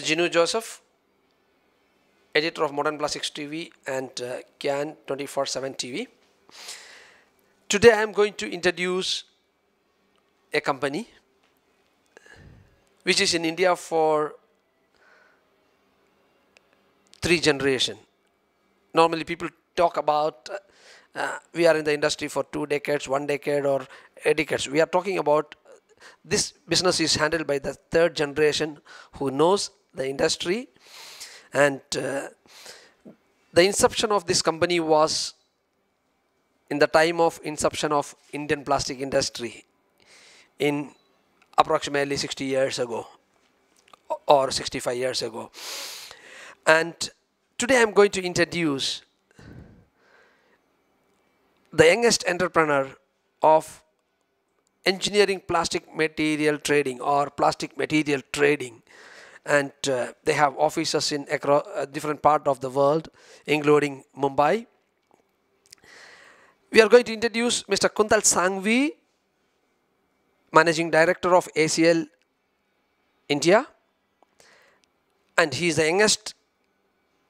Ginu Joseph, editor of Modern Plastics TV and CAN 24/7 TV. Today I am going to introduce a company which is in India for 3 generations. Normally people talk about we are in the industry for 2 decades, 1 decade or 8 decades. We are talking about this business is handled by the 3rd generation who knows the industry, and the inception of this company was in the time of inception of Indian plastic industry in approximately 60 years ago or 65 years ago. And today I am going to introduce the youngest entrepreneur of engineering plastic material trading or plastic material trading, and they have offices in across different part of the world, including Mumbai. We are going to introduce Mr. Kuntal Sanghavi, Managing Director of ACL India, and he is the youngest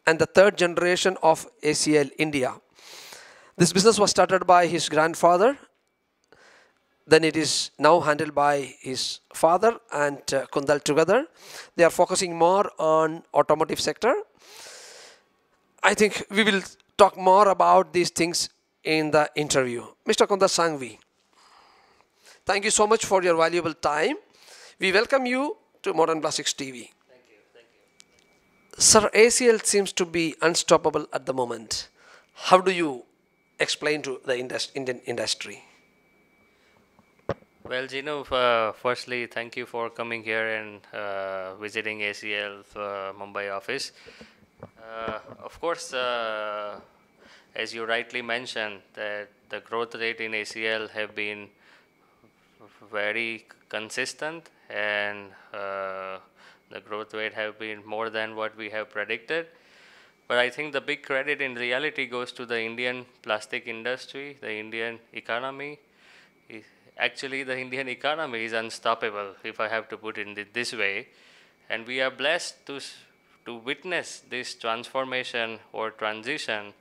and the 3rd generation of ACL India. This business was started by his grandfather, then it is now handled by his father and Kuntal together. They are focusing more on automotive sector. I think we will talk more about these things in the interview. Mr. Kuntal Sanghavi, thank you so much for your valuable time. We welcome you to Modern Plastics TV. Thank you. Sir, ACL seems to be unstoppable at the moment. How do you explain to the Indian industry? Well, Ginu, firstly, thank you for coming here and visiting ACL Mumbai office. Of course, as you rightly mentioned, that the growth rate in ACL have been very consistent, and the growth rate have been more than what we have predicted. But I think the big credit in reality goes to the Indian plastic industry, the Indian economy. Actually, the Indian economy is unstoppable, if I have to put it in this way. And we are blessed to witness this transformation or transition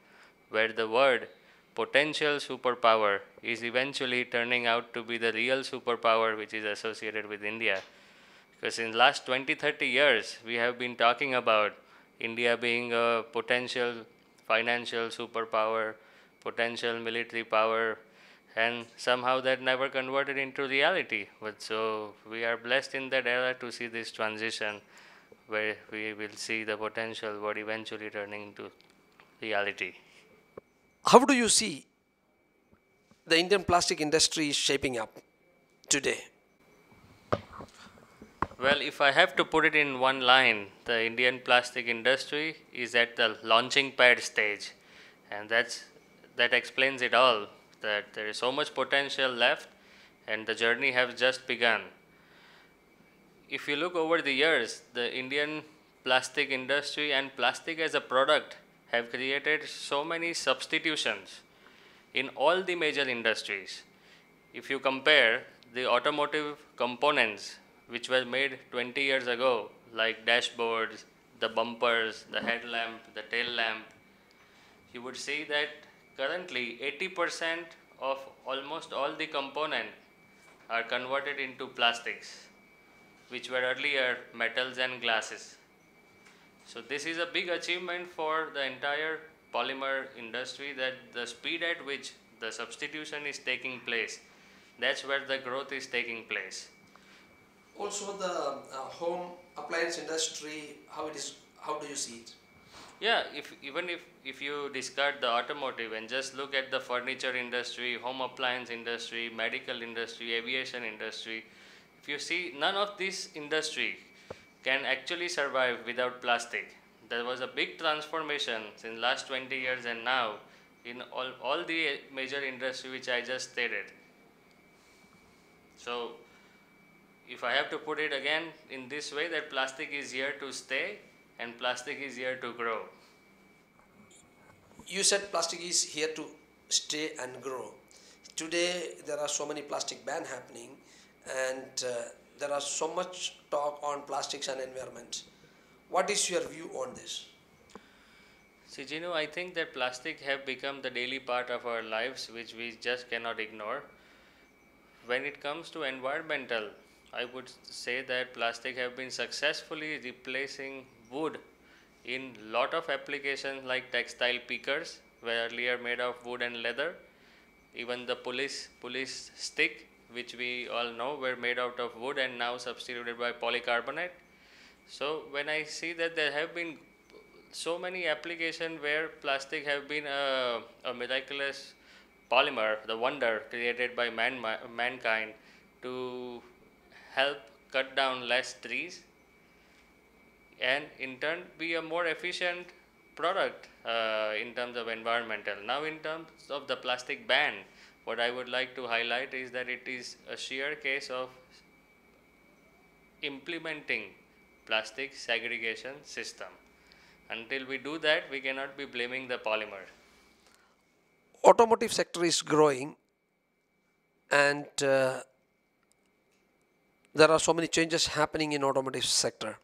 where the word potential superpower is eventually turning out to be the real superpower which is associated with India. Because in the last 20-30 years, we have been talking about India being a potential financial superpower, potential military power, and somehow that never converted into reality. But so we are blessed in that era to see this transition where we will see the potential word eventually turning into reality. How do you see the Indian plastic industry is shaping up today? Well, if I have to put it in one line, the Indian plastic industry is at the launching pad stage, and that explains it all, that there is so much potential left and the journey has just begun. If you look over the years, the Indian plastic industry and plastic as a product have created so many substitutions in all the major industries. If you compare the automotive components which were made 20 years ago, like dashboards, the bumpers, the headlamp, the tail lamp, you would see that currently 80% of almost all the components are converted into plastics, which were earlier metals and glasses. So this is a big achievement for the entire polymer industry, that the speed at which the substitution is taking place, that's where the growth is taking place. Also the home appliance industry, how do you see it? Yeah, if you discard the automotive and just look at the furniture industry, home appliance industry, medical industry, aviation industry, if you see, none of this industry can actually survive without plastic. There was a big transformation in the last 20 years and now in all the major industry which I just stated. So if I have to put it again in this way, that plastic is here to stay and plastic is here to grow. You said plastic is here to stay and grow. Today there are so many plastic ban happening, and there are so much talk on plastics and environment. What is your view on this? See, Ginu, I think that plastic have become the daily part of our lives, which we just cannot ignore. When it comes to environmental, I would say that plastic have been successfully replacing wood in lot of applications like textile pickers, were earlier made of wood and leather. Even the police stick, which we all know were made out of wood and now substituted by polycarbonate. So when I see that there have been so many applications where plastic have been a miraculous polymer, the wonder created by mankind to help cut down less trees and in turn be a more efficient product in terms of environmental. Now in terms of the plastic ban, what I would like to highlight is that it is a sheer case of implementing plastic segregation system. Until we do that, we cannot be blaming the polymer. Automotive sector is growing, and there are so many changes happening in automotive sector.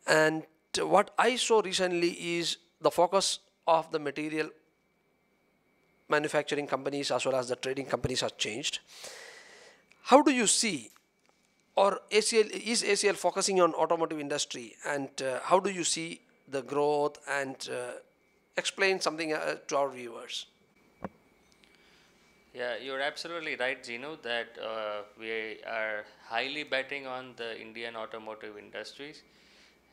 And what I saw recently is the focus of the material manufacturing companies as well as the trading companies has changed. How do you see, or ACL focusing on automotive industry, and how do you see the growth, and explain something to our viewers? Yeah, you're absolutely right, Gino, that we are highly betting on the Indian automotive industries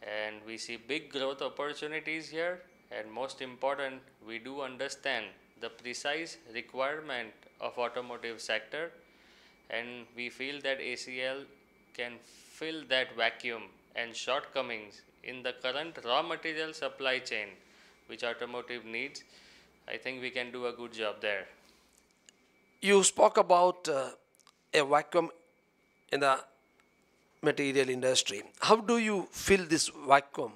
and we see big growth opportunities here. And most important, we do understand the precise requirement of automotive sector and we feel that ACL can fill that vacuum and shortcomings in the current raw material supply chain which automotive needs. I think we can do a good job there. You spoke about a vacuum in the material industry. How do you fill this vacuum,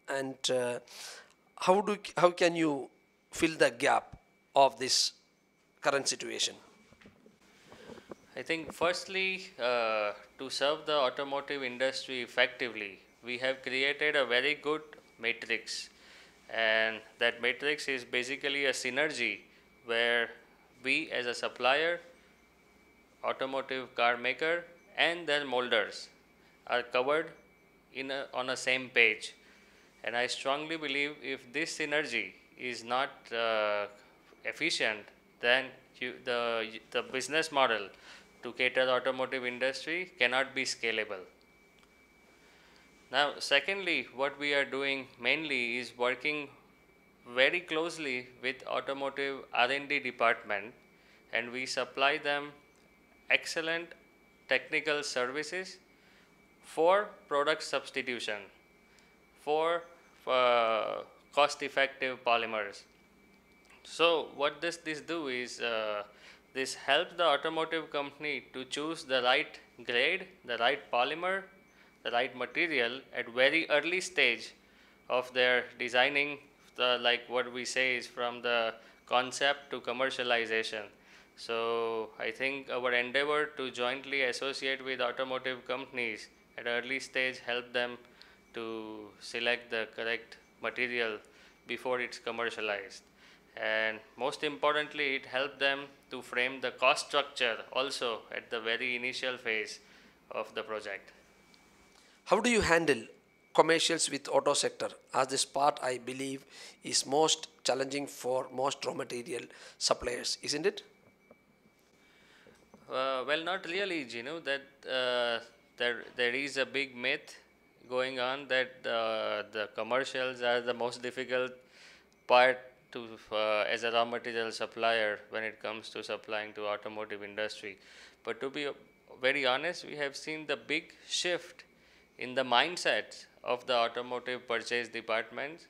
and how can you fill the gap of this current situation? I think firstly, to serve the automotive industry effectively, we have created a very good matrix, and that matrix is basically a synergy where we as a supplier, automotive car maker and their molders are covered on a same page. And I strongly believe if this synergy is not efficient, then the business model to cater the automotive industry cannot be scalable. Now, secondly, what we are doing mainly is working very closely with automotive R&D department, and we supply them excellent technical services for product substitution, for cost effective polymers. So what does this do is this helps the automotive company to choose the right grade, the right polymer, the right material at very early stage of their designing, like what we say is from the concept to commercialization. So I think our endeavor to jointly associate with automotive companies at early stage help them to select the correct material before it's commercialized. And most importantly, it helped them to frame the cost structure also at the very initial phase of the project. How do you handle commercials with auto sector, as this part I believe is most challenging for most raw material suppliers, isn't it? Well, not really, Ginu. That there is a big myth going on that the commercials are the most difficult part to as a raw material supplier when it comes to supplying to automotive industry. But to be very honest, we have seen the big shift in the mindset of the automotive purchase departments,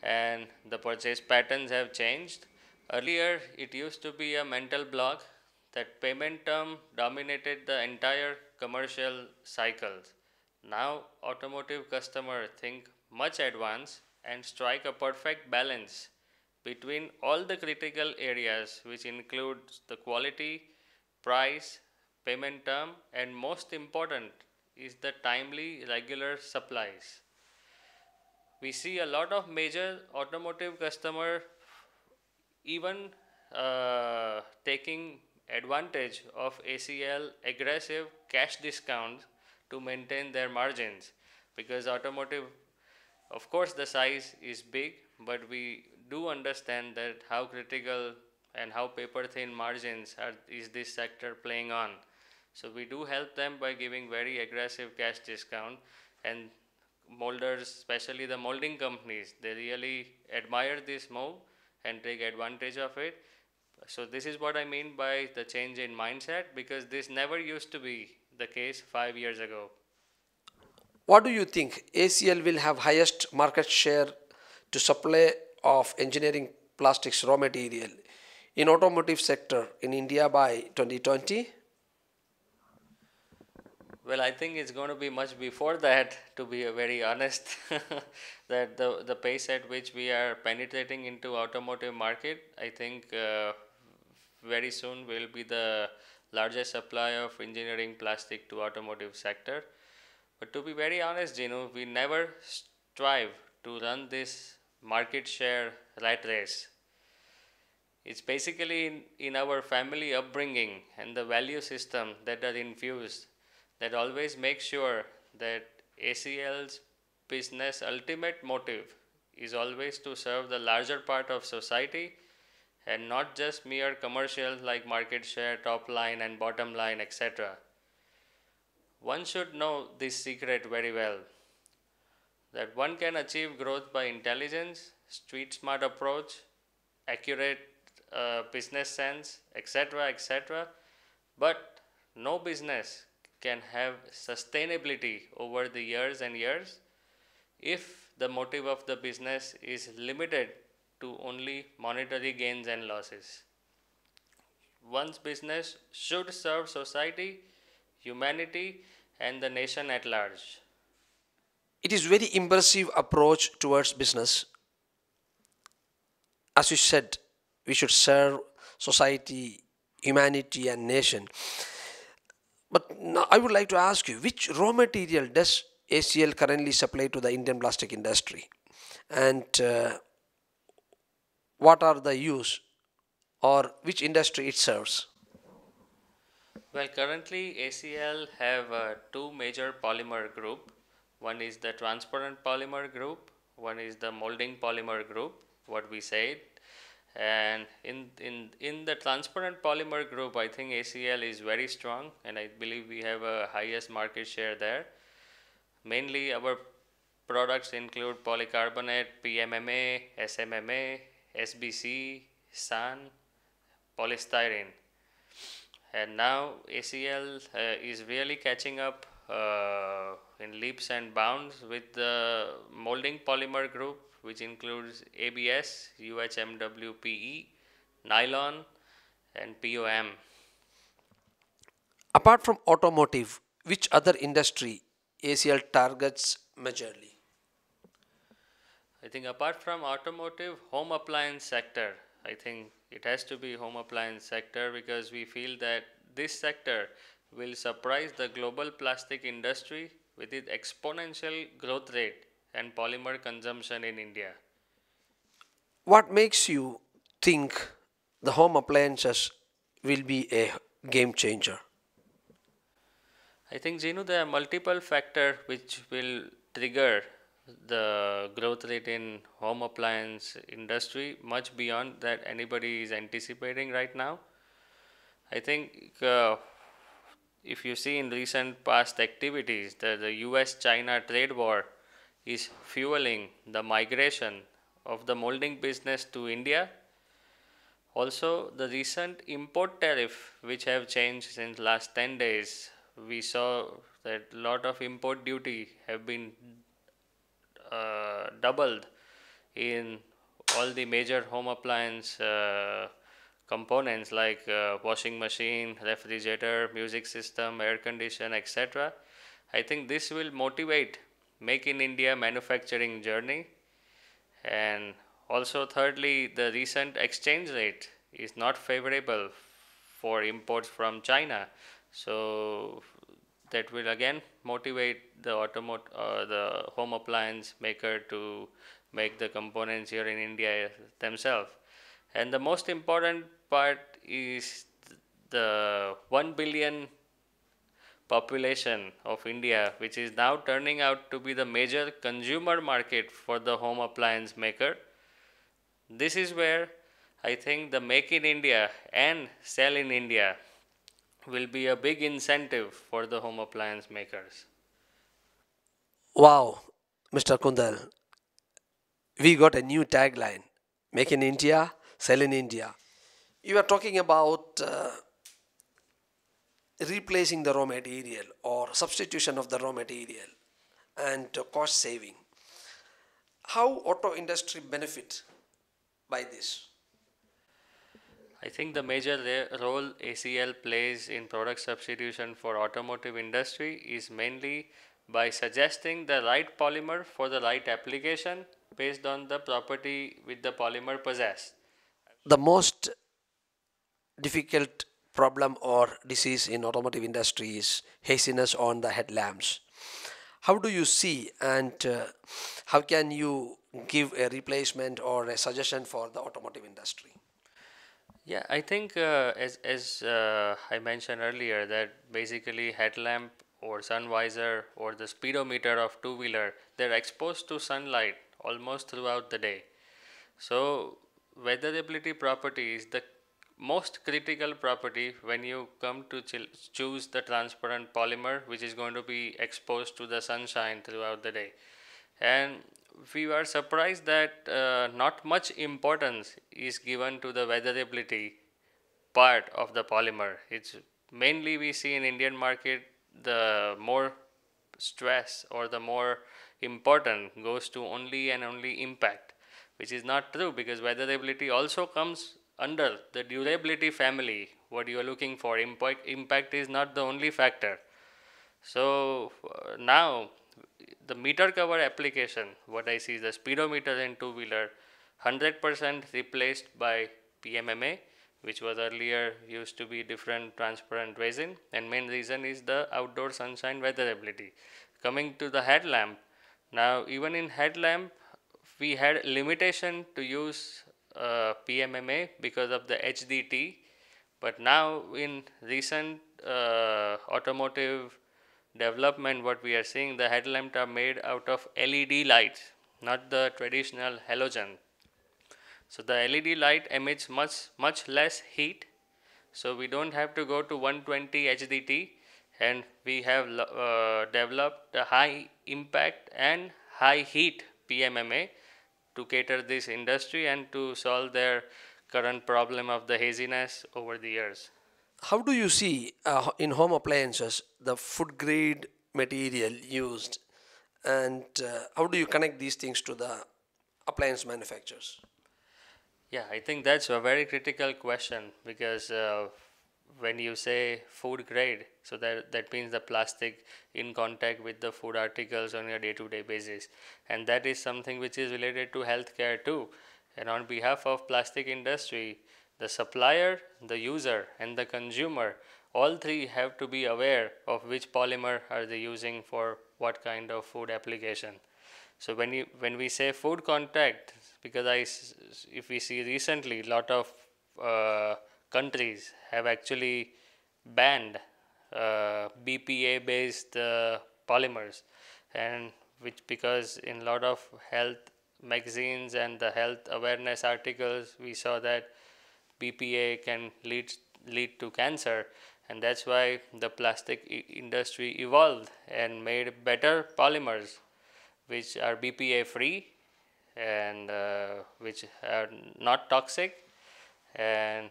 and the purchase patterns have changed. Earlier, it used to be a mental block that payment term dominated the entire commercial cycles. Now, automotive customers think much advanced and strike a perfect balance between all the critical areas, which includes the quality, price, payment term, and most important is the timely regular supplies. we see a lot of major automotive customer even taking advantage of ACL aggressive cash discounts to maintain their margins, because automotive, of course the size is big, but we do understand that how critical and how paper thin margins is this sector playing on. So we do help them by giving very aggressive cash discount, and molders, especially the molding companies, they really admire this move and take advantage of it. So this is what I mean by the change in mindset, because this never used to be the case 5 years ago. What do you think? ACL will have highest market share to supply of engineering plastics raw material in automotive sector in India by 2020? Well, I think it's going to be much before that, to be very honest. That the pace at which we are penetrating into automotive market, I think very soon will be the largest supply of engineering plastic to automotive sector. But to be very honest, Ginu, we never strive to run this market share rat race. It's basically in our family upbringing and the value system that are infused that always make sure that ACL's business ultimate motive is always to serve the larger part of society and not just mere commercials like market share, top line and bottom line, etc. One should know this secret very well, that one can achieve growth by intelligence, street smart approach, accurate business sense, etc., etc. But no business can have sustainability over the years and years if the motive of the business is limited to only monetary gains and losses. One's business should serve society, humanity, and the nation at large. It is very impressive approach towards business. As you said, we should serve society, humanity and nation. But now I would like to ask you, which raw material does ACL currently supply to the Indian plastic industry? And what are the use or which industry it serves? Well, currently ACL have two major polymer group. One is the transparent polymer group, one is the molding polymer group, what we said. And in the transparent polymer group, I think ACL is very strong, and I believe we have a highest market share there. Mainly our products include polycarbonate, PMMA, SMMA, SBC, SAN, polystyrene. And now ACL is really catching up in leaps and bounds with the molding polymer group, which includes ABS, UHMWPE, nylon, and POM. Apart from automotive, which other industry ACL targets majorly? I think apart from automotive, home appliance sector, I think it has to be home appliance sector, because we feel that this sector will surprise the global plastic industry with its exponential growth rate and polymer consumption in India. What makes you think the home appliances will be a game changer? I think, Ginu, there are multiple factors which will trigger the growth rate in home appliance industry much beyond that anybody is anticipating right now. I think if you see in recent past activities, the US-China trade war is fueling the migration of the molding business to India. Also, the recent import tariff which have changed since last 10 days, we saw that lot of import duty have been doubled in all the major home appliance components like washing machine, refrigerator, music system, air condition, etc. I think this will motivate Make in India manufacturing journey. And also thirdly, the recent exchange rate is not favorable for imports from China. So that will again motivate the home appliance maker to make the components here in India themselves. And the most important part is the 1 billion population of India, which is now turning out to be the major consumer market for the home appliance maker. This is where I think the Make in India and Sell in India will be a big incentive for the home appliance makers. Wow, Mr. Kuntal, we got a new tagline: Make in India, Sell in India. You are talking about replacing the raw material or substitution of the raw material and cost saving. How auto industry benefit by this? I think the major role ACL plays in product substitution for automotive industry is mainly by suggesting the right polymer for the right application based on the property which the polymer possess. The most difficult problem or disease in automotive industry is haziness on the headlamps. How do you see, and how can you give a replacement or a suggestion for the automotive industry? Yeah, I think as I mentioned earlier that basically headlamp or sun visor or the speedometer of two-wheeler, they're exposed to sunlight almost throughout the day. So weatherability property is the most critical property when you come to choose the transparent polymer which is going to be exposed to the sunshine throughout the day. And we were surprised that not much importance is given to the weatherability part of the polymer. It's mainly we see in Indian market the more stress or the more important goes to only and only impact, which is not true because weatherability also comes under the durability family. What you are looking for, impact is not the only factor. So now the meter cover application, what I see is the speedometer in two-wheeler 100% replaced by PMMA, which was earlier used to be different transparent resin, and main reason is the outdoor sunshine weatherability. Coming to the headlamp, now even in headlamp we had limitation to use PMMA because of the HDT, but now in recent automotive development what we are seeing, the headlamps are made out of LED lights, not the traditional halogen. So the LED light emits much less heat, so we don't have to go to 120 HDT, and we have developed a high impact and high heat PMMA to cater this industry and to solve their current problem of the haziness over the years. How do you see in home appliances the food grade material used, and how do you connect these things to the appliance manufacturers? Yeah, I think that's a very critical question because when you say food grade, so that means the plastic in contact with the food articles on a day-to-day basis, and that is something which is related to healthcare too. And on behalf of plastic industry, the supplier, the user, and the consumer, all three have to be aware of which polymer are they using for what kind of food application. So when we say food contact, because if we see recently, lot of countries have actually banned BPA based polymers, and which because in lot of health magazines and the health awareness articles we saw that BPA can lead to cancer, and that's why the plastic industry evolved and made better polymers which are BPA free and which are not toxic, and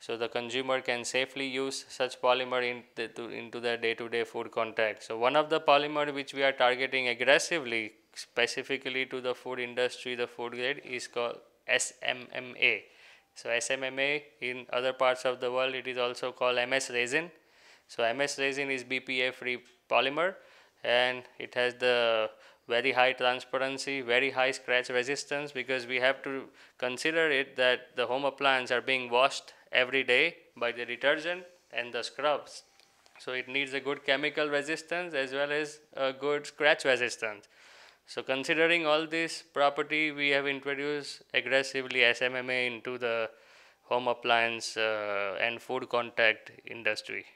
so the consumer can safely use such polymer into their day-to-day food contact. So one of the polymer which we are targeting aggressively specifically to the food industry, the food grade, is called SMMA. So SMMA in other parts of the world it is also called MS resin. So MS resin is BPA free polymer and it has the very high transparency, very high scratch resistance, because we have to consider it that the home appliances are being washed every day by the detergent and the scrubs. So it needs a good chemical resistance as well as a good scratch resistance. So considering all this property, we have introduced aggressively SMMA into the home appliance and food contact industry.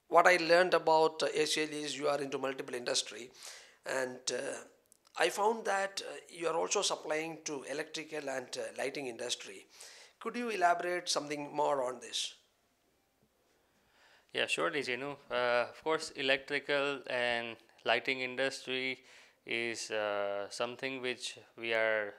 What I learned about ACL is you are into multiple industry, and I found that you are also supplying to electrical and lighting industry. Could you elaborate something more on this? Yeah, surely, Ginu. Of course, electrical and lighting industry is something which we are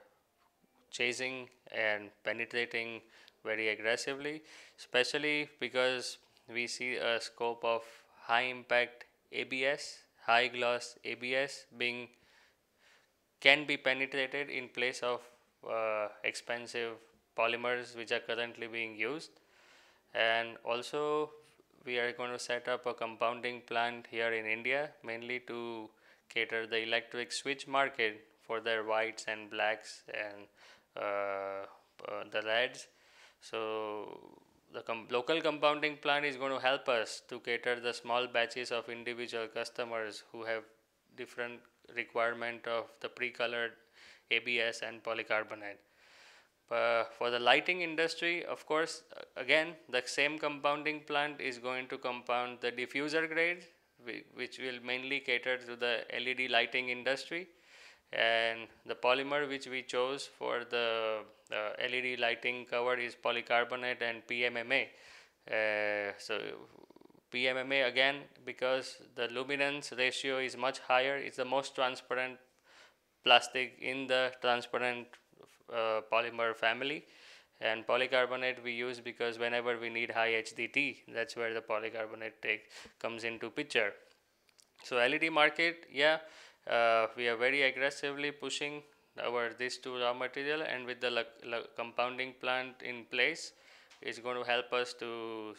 chasing and penetrating very aggressively, especially because we see a scope of high impact ABS, high gloss ABS being can be penetrated in place of expensive polymers which are currently being used. And also we are going to set up a compounding plant here in India mainly to cater the electric switch market for their whites and blacks and the reds. So the local compounding plant is going to help us to cater the small batches of individual customers who have different requirement of the pre-colored ABS and polycarbonate. For the lighting industry, of course, again, the same compounding plant is going to compound the diffuser grade, which will mainly cater to the LED lighting industry. And the polymer which we chose for the LED lighting cover is polycarbonate and PMMA. So PMMA again, because the luminance ratio is much higher, it's the most transparent plastic in the transparent polymer family. And polycarbonate we use because whenever we need high HDT, that's where the polycarbonate comes into picture. So LED market, yeah, we are very aggressively pushing these two raw material, and with the compounding plant in place, it's going to help us to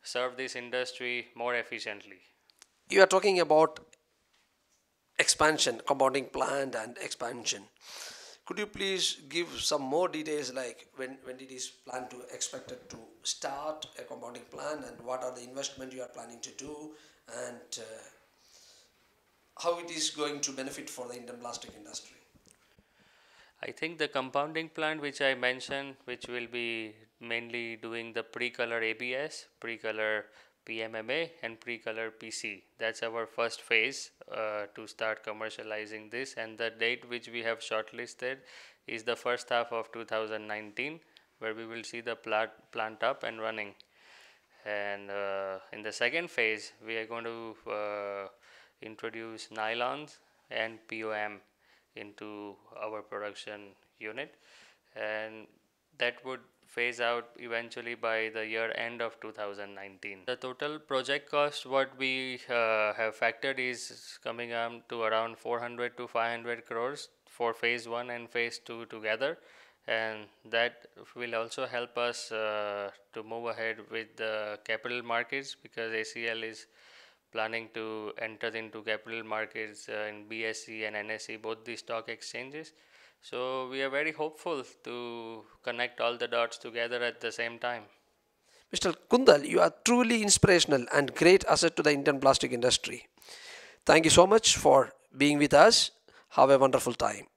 serve this industry more efficiently. You are talking about expansion, compounding plant and expansion. Could you please give some more details, like when it is planned to expected to start a compounding plant, and what are the investment you are planning to do, and how it is going to benefit for the Indian plastic industry? I think the compounding plant which I mentioned, which will be mainly doing the pre-color ABS, pre-color PMMA and pre-color PC. That's our first phase to start commercializing this, and the date which we have shortlisted is the first half of 2019, where we will see the plant up and running. And in the second phase, we are going to introduce nylons and POM into our production unit, and that would phase out eventually by the year end of 2019. The total project cost what we have factored is coming up to around 400 to 500 crores for phase 1 and phase 2 together, and that will also help us to move ahead with the capital markets, because ACL is planning to enter into capital markets in BSE and NSE, both the stock exchanges. So we are very hopeful to connect all the dots together at the same time. Mr. Kuntal, you are truly inspirational and great asset to the Indian plastic industry. Thank you so much for being with us. Have a wonderful time.